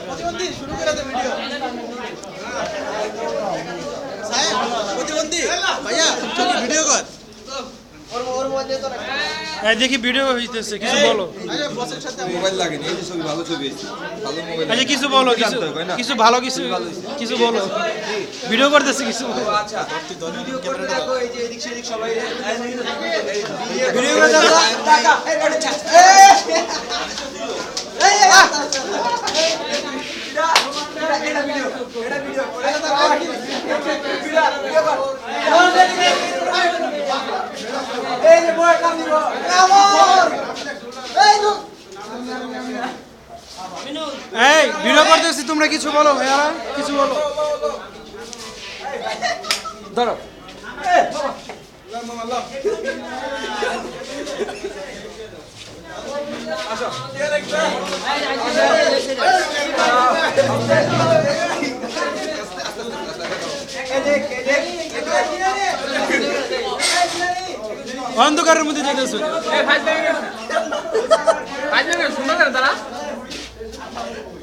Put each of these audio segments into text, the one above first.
প্রতিবন্ধী শুরু করে দে ভিডিও সাহেব প্রতিবন্ধী ভাইয়া চল ভিডিও কর ওর মধ্যে তো এই দেখি ভিডিও হইতেছে কিছু বলো আরে বসের সাথে মোবাইল লাগেনি এই যে ছবি ভালো ছবি আছে ভালো মোবাইল আচ্ছা কিছু বলো কিছু ভালো কিছু বলো ভিডিও করতেছে কিছু আচ্ছা ভিডিও করে রাখো এই যে এদিক সেদিক সবাই ভিডিও করে টাকা এটা ভিডিও এই যে বড় কাম দিব এই ভিডিও করতেছি তোমরা কিছু বলো ভাইয়া কিছু বলো ধরো অন্ধকারের মধ্যে যেতেছে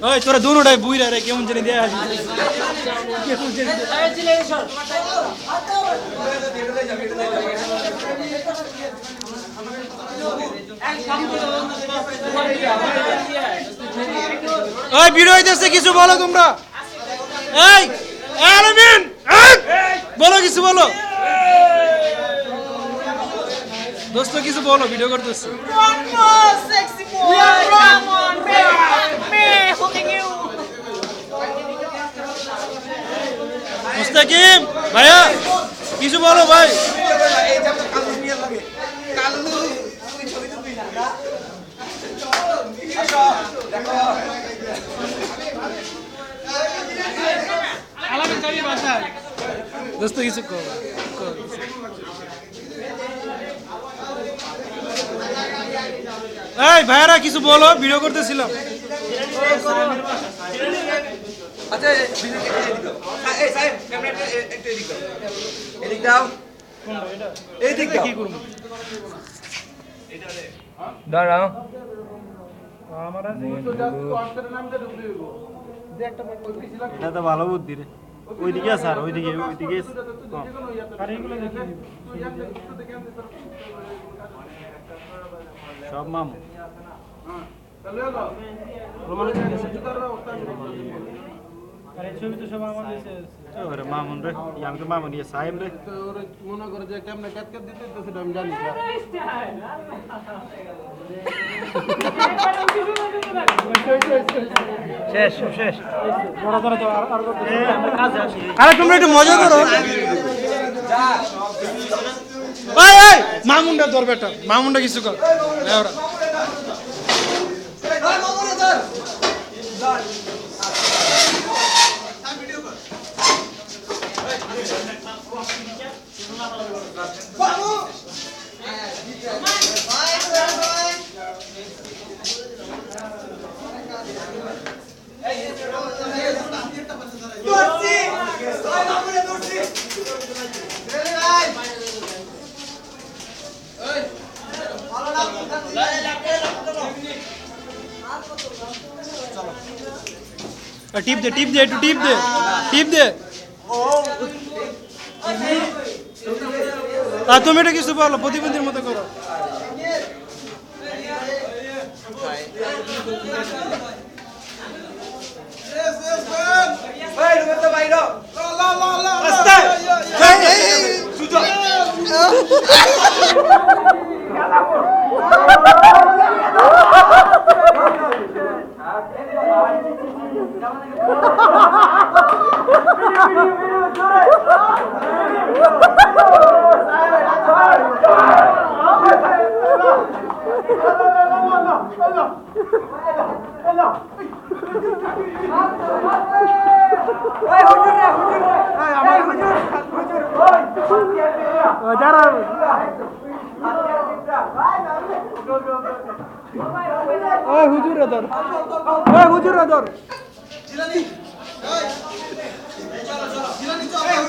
ওই তোরা দুটোটাই বুইরা রে কেমন জানি দেয়া আছে ওই ভিডিও হইতেছে কিছু বলো তোমরা এই আলামিন বলো কিছু বলো দোস্ত কিছু বলো ভিডিও করতেছি One more sexy boy. Come on, me hugging you. মুস্তাকিম ভাইয়া কিছু বলো ভাই এই যে আপনার কালু নিয়ে লাগে কালু তুই ছবি তুলবি না আসো দেখো আলামিন চাবি বাসা দোস্ত কিছু কর এই ভাইরা কিছু বলো ভিডিও করতেছিলাম আচ্ছা ভিডিও কেটে দিও এই সাহেব ক্যামেরাটা একটু এদিক দাও কোনটা এটা এই দিক দাও কি করব দাঁড়াও আমার এটা তো ভালো বুদ্ধি রে ওইদিকে স্যার ওইদিকে আর এগুলো দেখি সব মামু আরে ছবি তো সব আমার কাছে ওরে মামুন রে আমি তো মামুন ইয়ে সাহেব রে মনে করে যে কেমনে ক্যাটকেট দিতে তো সেটা আমি জানি না শেষ শেষ বড় করে তো আর কাজে আসি আরে তোমরা একটু মজা করো এই এই মামুনটা ধর বেটা মামুনটা কিছু কর লেওরা টিপ দে একটু টিপ দে আর তুমি এটা কিছু বলো প্রতিবন্ধীর মতো করো এই রুমে তো বাইরো আস্তে সুযোগ যারা হুজুর